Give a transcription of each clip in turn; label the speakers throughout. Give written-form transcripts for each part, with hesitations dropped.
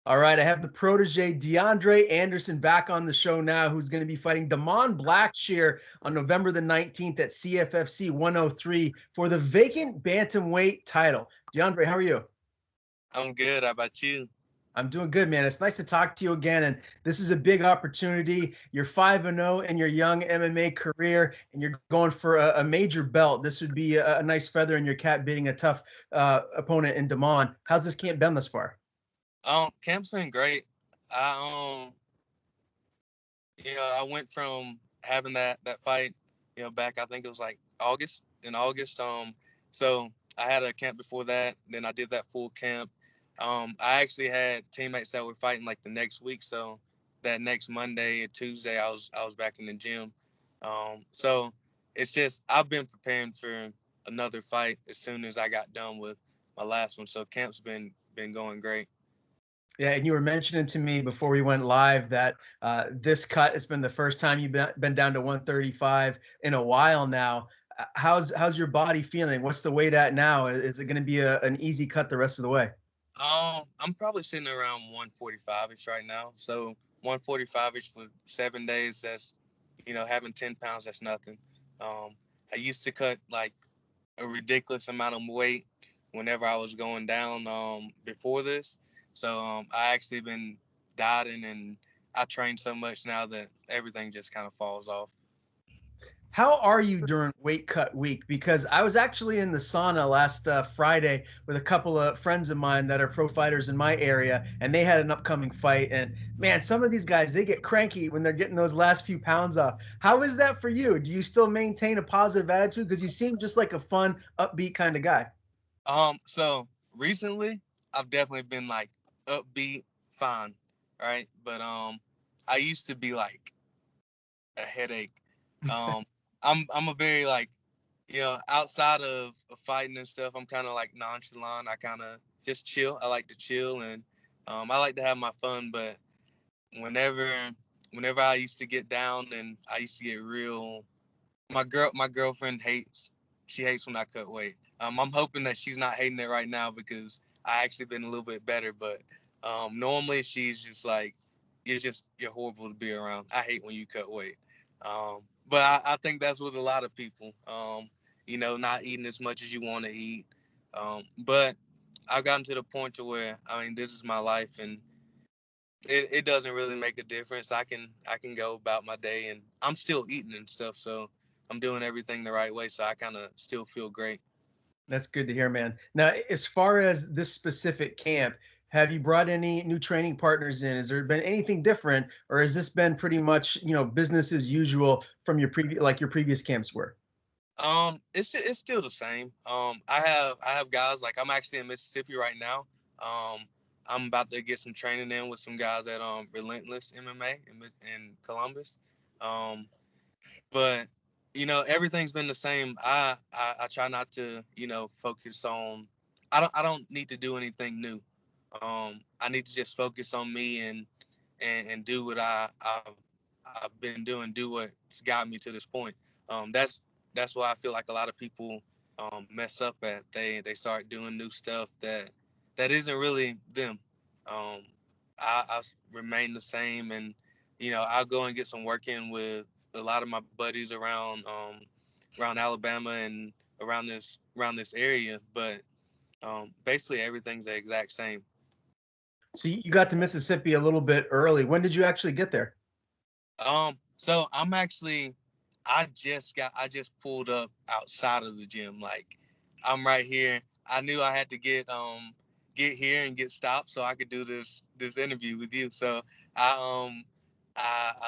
Speaker 1: All right, I have the protege DeAndre Anderson back on the show now, who's going to be fighting Da'Mon Blackshear on November the 19th at CFFC 103 for the vacant bantamweight title. DeAndre, how are you?
Speaker 2: I'm good. How about you?
Speaker 1: I'm doing good, man. It's nice to talk to you again. And this is a big opportunity. You're 5-0 in your young MMA career, and you're going for a major belt. This would be a nice feather in your cap beating a tough opponent in Da'Mon. How's this camp been thus far?
Speaker 2: Camp's been great. I I went from having that fight, back I think it was like August. In August, so I had a camp before that. Then I did that full camp. I actually had teammates that were fighting like the next week. So that next Monday and Tuesday, I was back in the gym. So it's just I've been preparing for another fight as soon as I got done with my last one. So camp's been going great.
Speaker 1: Yeah, and you were mentioning to me before we went live that this cut has been the first time you've been down to 135 in a while now. How's your body feeling? What's the weight at now? Is it going to be an easy cut the rest of the way?
Speaker 2: I'm probably sitting around 145ish right now. So 145ish for 7 days. That's having 10 pounds. That's nothing. I used to cut like a ridiculous amount of weight whenever I was going down before this. So I actually been dieting and I train so much now that everything just kind of falls off.
Speaker 1: How are you during weight cut week? Because I was actually in the sauna last Friday with a couple of friends of mine that are pro fighters in my area, and they had an upcoming fight. And man, some of these guys, they get cranky when they're getting those last few pounds off. How is that for you? Do you still maintain a positive attitude? Because you seem just like a fun, upbeat kind of guy.
Speaker 2: So recently I've definitely been like upbeat, fine, right? But I used to be like a headache. Um, I'm a very like, outside of fighting and stuff, I'm kind of like nonchalant. I kind of just chill. I like to chill and I like to have my fun. But whenever whenever I used to get down and I used to get real, my girlfriend hates. She hates when I cut weight. I'm hoping that she's not hating it right now because I actually been a little bit better. But normally she's just like, you're horrible to be around. I hate when you cut weight. But I think that's with a lot of people. Not eating as much as you want to eat. But I've gotten to the point to where I mean, this is my life, and it doesn't really make a difference. I can go about my day, and I'm still eating and stuff, so I'm doing everything the right way. So I kind of still feel great.
Speaker 1: That's good to hear, man. Now, as far as this specific camp, have you brought any new training partners in? Has there been anything different, or has this been pretty much, business as usual from your previous, like your previous camps were?
Speaker 2: It's still the same. I have guys like I'm actually in Mississippi right now. I'm about to get some training in with some guys at Relentless MMA in Columbus. Um, but everything's been the same. I try not to focus on. I don't need to do anything new. I need to just focus on me and do what I've been doing. Do what's got me to this point. That's why I feel like a lot of people mess up at. They start doing new stuff that isn't really them. Um, I remain the same, and I'll go and get some work in with a lot of my buddies around Alabama and around this area. But basically everything's the exact same.
Speaker 1: So you got to Mississippi a little bit early. When did you actually get there?
Speaker 2: So I just pulled up outside of the gym. Like I'm right here. I knew I had to get here and get stopped so I could do this interview with you. So I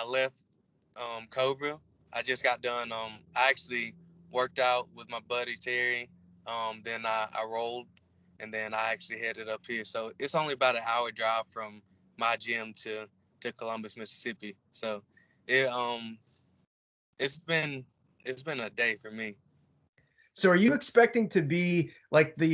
Speaker 2: left Cobra. I just got done. I actually worked out with my buddy Terry. Then I rolled, and then I actually headed up here. So it's only about an hour drive from my gym to Columbus, Mississippi. So it it's been it's been a day for me.
Speaker 1: So are you expecting to be like the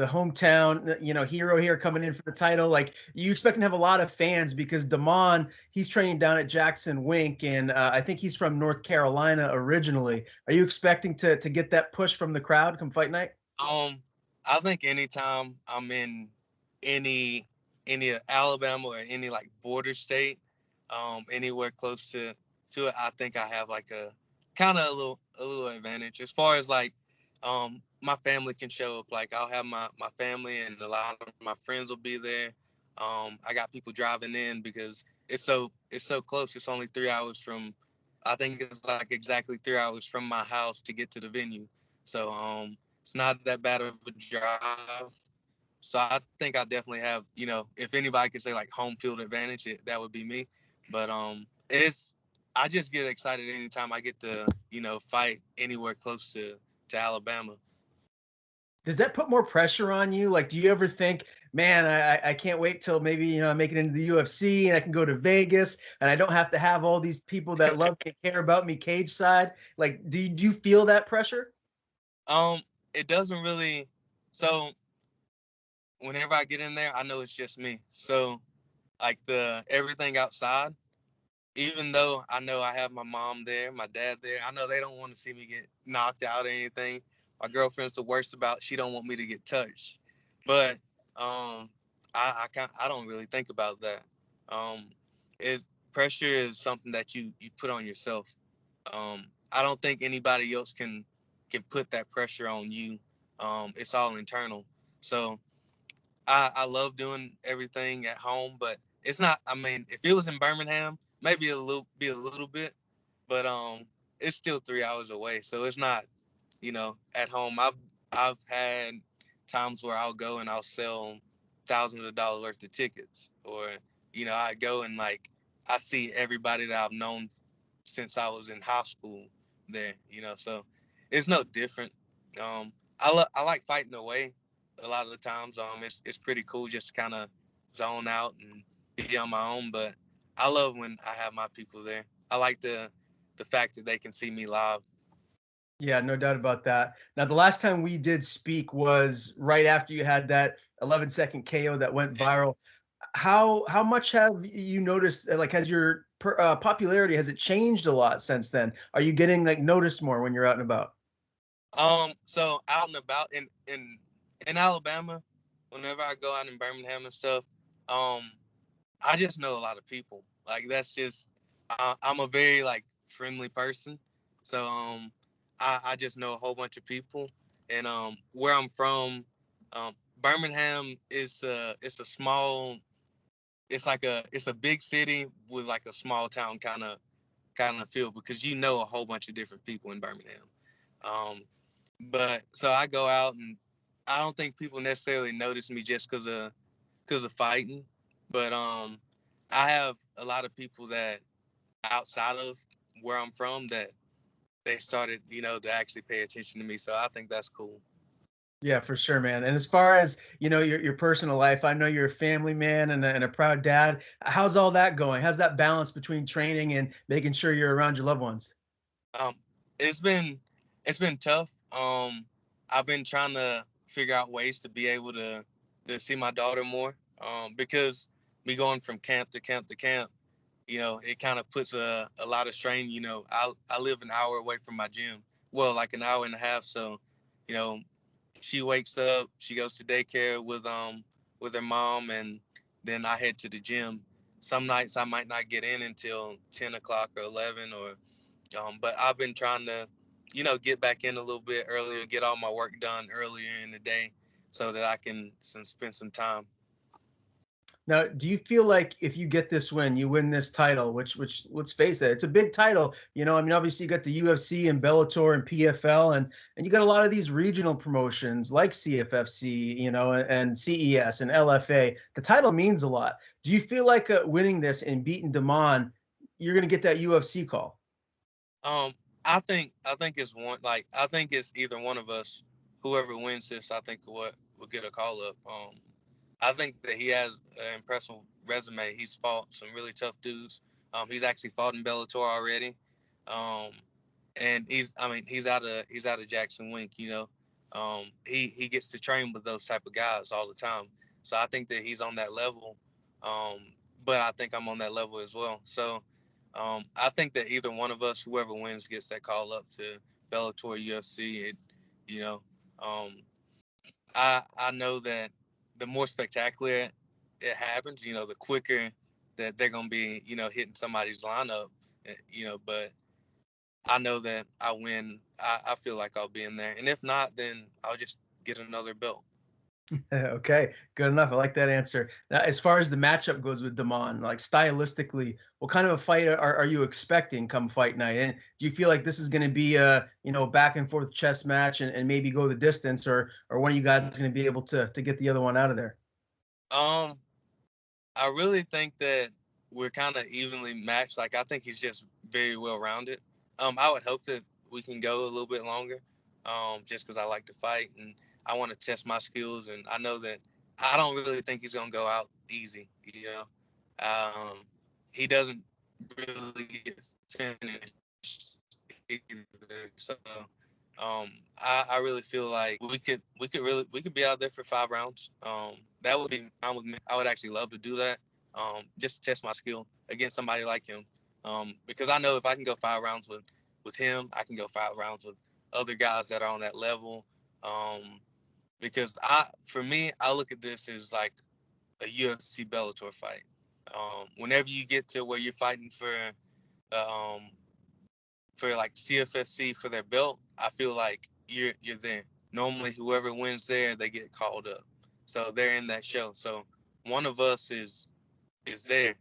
Speaker 1: hometown hero here coming in for the title? Like you expecting to have a lot of fans because Da'Mon, he's training down at Jackson Wink, and I think he's from North Carolina originally. Are you expecting to get that push from the crowd come fight night?
Speaker 2: Um, I think anytime I'm in any any Alabama or any like border state, anywhere close to it, I think I have like a kind of a little advantage as far as like my family can show up. Like I'll have my family and a lot of my friends will be there. I got people driving in because it's so close. It's only 3 hours from. I think it's like exactly 3 hours from my house to get to the venue. So it's not that bad of a drive. So I think I definitely have, if anybody could say like home field advantage, that would be me. But I just get excited anytime I get to, fight anywhere close to Alabama.
Speaker 1: Does that put more pressure on you? Like, do you ever think, man, I can't wait till maybe, I make it into the UFC and I can go to Vegas and I don't have to have all these people that love me, care about me cage side? Like, do you feel that pressure?
Speaker 2: Um, it doesn't really. So whenever I get in there, I know it's just me. So like the everything outside, even though I know I have my mom there, my dad there, I know they don't want to see me get knocked out or anything. My girlfriend's the worst about she don't want me to get touched. But I don't really think about that. Um, is Pressure is something that you put on yourself. I don't think anybody else can put that pressure on you. It's all internal. So I love doing everything at home, but it's not. I mean, if it was in Birmingham, maybe a little bit, but it's still 3 hours away, so it's not. At home, I've had times where I'll go and I'll sell thousands of dollars worth of tickets, or I go and like I see everybody that I've known since I was in high school there. So it's no different. I like fighting away a lot of the times. It's pretty cool just to kind of zone out and be on my own. But I love when I have my people there. I like the fact that they can see me live.
Speaker 1: Yeah, no doubt about that. Now, the last time we did speak was right after you had that 11-second KO that went viral. How much have you noticed? Like, has your popularity has it changed a lot since then? Are you getting like noticed more when you're out and about?
Speaker 2: So out and about in Alabama, whenever I go out in Birmingham and stuff, um, I just know a lot of people. Like that's just I'm a very like friendly person, so I just know a whole bunch of people. And where I'm from, Birmingham is it's a small, it's a big city with like a small town kind of feel because you know a whole bunch of different people in Birmingham. Um, but so I go out and I don't think people necessarily notice me just because of fighting, but I have a lot of people that outside of where I'm from that they started, to actually pay attention to me. So I think that's cool.
Speaker 1: Yeah, for sure, man. And as far as your personal life, I know you're a family man and a proud dad. How's all that going? How's that balance between training and making sure you're around your loved ones?
Speaker 2: Um, it's been it's been tough. I've been trying to figure out ways to be able to see my daughter more. Because me going from camp to camp to camp, it kind of puts a lot of strain. I live an hour away from my gym. Well, like an hour and a half. So, you know, she wakes up, she goes to daycare with her mom, and then I head to the gym. Some nights I might not get in until 10 o'clock or 11, or but I've been trying to, get back in a little bit earlier, get all my work done earlier in the day, so that I can spend some time.
Speaker 1: Now, do you feel like if you get this win, you win this title, which let's face it, it's a big title. I mean, obviously you got the UFC and Bellator and PFL, and you got a lot of these regional promotions like CFFC, and CES and LFA. The title means a lot. Do you feel like winning this and beating Da'Mon, you're going to get that UFC call?
Speaker 2: Um, I think it's I think it's either one of us, whoever wins this. I think what will get a call up. I think that he has an impressive resume. He's fought some really tough dudes. He's actually fought in Bellator already. Um, and he's out of Jackson Wink. He gets to train with those type of guys all the time. So I think that he's on that level. But I think I'm on that level as well. So I think that either one of us, whoever wins, gets that call up to Bellator, UFC. You know, um, I know that the more spectacular it happens, the quicker that they're gonna be, hitting somebody's lineup, but I know that I win. I feel like I'll be in there, and if not, then I'll just get another belt.
Speaker 1: Okay, good enough. I like that answer. Now, as far as the matchup goes with Da'Mon, like stylistically, what kind of a fight are you expecting come fight night? And do you feel like this is going to be a back and forth chess match and maybe go the distance, or one of you guys is going to be able to get the other one out of there?
Speaker 2: Um, I really think that we're kind of evenly matched. Like I think he's just very well rounded. I would hope that we can go a little bit longer. Just because I like to fight and I want to test my skills, and I know that I don't really think he's gonna go out easy. He doesn't really get finished either. So I really feel like we could be out there for 5 rounds. That would be fine with me. I would actually love to do that. Just to test my skill against somebody like him. Because I know if I can go 5 rounds with him, I can go 5 rounds with other guys that are on that level. Because for me, I look at this as like a UFC Bellator fight. Whenever you get to where you're fighting for like CFFC for their belt, I feel like you're there. Normally, whoever wins there, they get called up, so they're in that show. So one of us is there.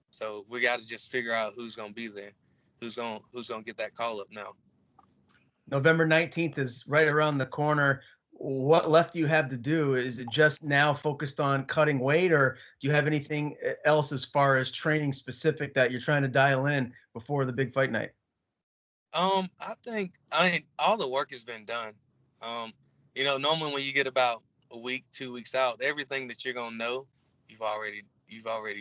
Speaker 2: So we got to just figure out who's gonna be there, who's gonna get that call up now.
Speaker 1: November 19th is right around the corner. What left do you have to do? Is it just now focused on cutting weight, or do you have anything else as far as training specific that you're trying to dial in before the big fight night?
Speaker 2: I mean all the work has been done. Um, normally when you get about a week, 2 weeks out, everything that you're gonna know, you've already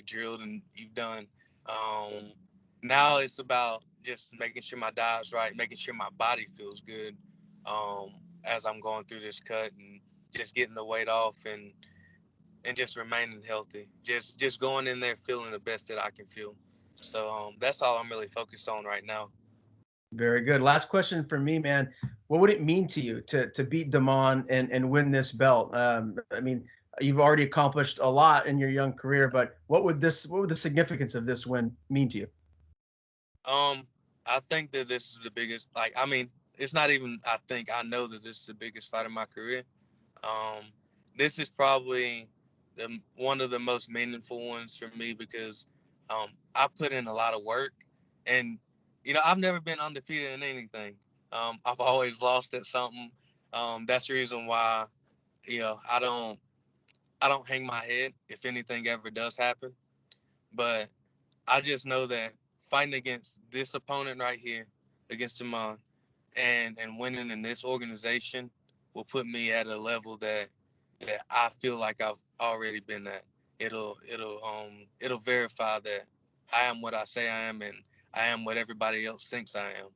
Speaker 2: drilled and you've done. Um, Now it's about just making sure my diet's right, making sure my body feels good, as I'm going through this cut and just getting the weight off and just remaining healthy. Just going in there feeling the best that I can feel. So that's all I'm really focused on right now.
Speaker 1: Very good. Last question for me, man. What would it mean to you to beat Da'Mon and win this belt? I mean, you've already accomplished a lot in your young career, but what would the significance of this win mean to you?
Speaker 2: Um, I think that this is the biggest. Like, I mean, it's not even. I think I know that this is the biggest fight of my career. Um, this is probably the one of the most meaningful ones for me because I put in a lot of work, and I've never been undefeated in anything. I've always lost at something. That's the reason why I don't hang my head if anything ever does happen. But I just know that fighting against this opponent right here, against Da'Mon, and winning in this organization will put me at a level that I feel like I've already been at. It'll verify that I am what I say I am and I am what everybody else thinks I am.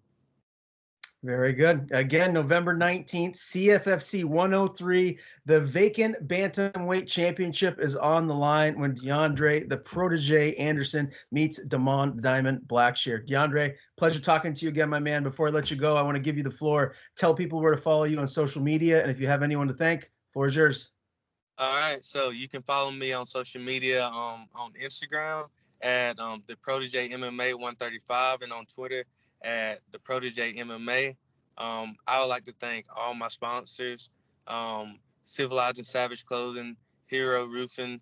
Speaker 1: Very good. Again, November 19th, CFFC 103. The vacant bantamweight championship is on the line when DeAndre, the Protege Anderson, meets Da'Mon Diamond Blackshear. DeAndre, pleasure talking to you again, my man. Before I let you go, I want to give you the floor. Tell people where to follow you on social media, and if you have anyone to thank, floor is yours.
Speaker 2: All right, so you can follow me on social media on Instagram at the Protege MMA 135 and on Twitter at the Protege MMA. I would like to thank all my sponsors, Civilized and Savage Clothing, Hero Roofing,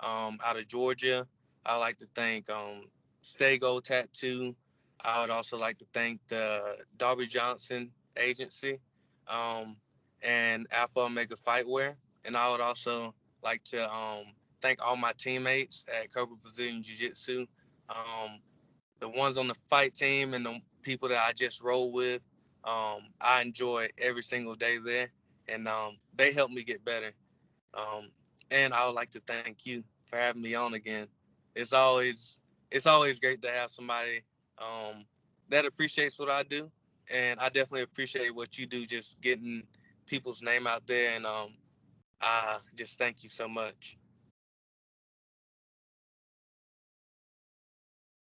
Speaker 2: out of Georgia. I would like to thank Stay Gold Tattoo. I would also like to thank the Darby Johnson Agency, and Alpha Omega Fightwear. And I would also like to thank all my teammates at Cobra Brazilian Jiu Jitsu, the ones on the fight team and the people that I just roll with. I enjoy every single day there, and they help me get better. Um, and I would like to thank you for having me on again. It's always it's always great to have somebody that appreciates what I do, and I definitely appreciate what you do, just getting people's name out there. And I just thank you so much.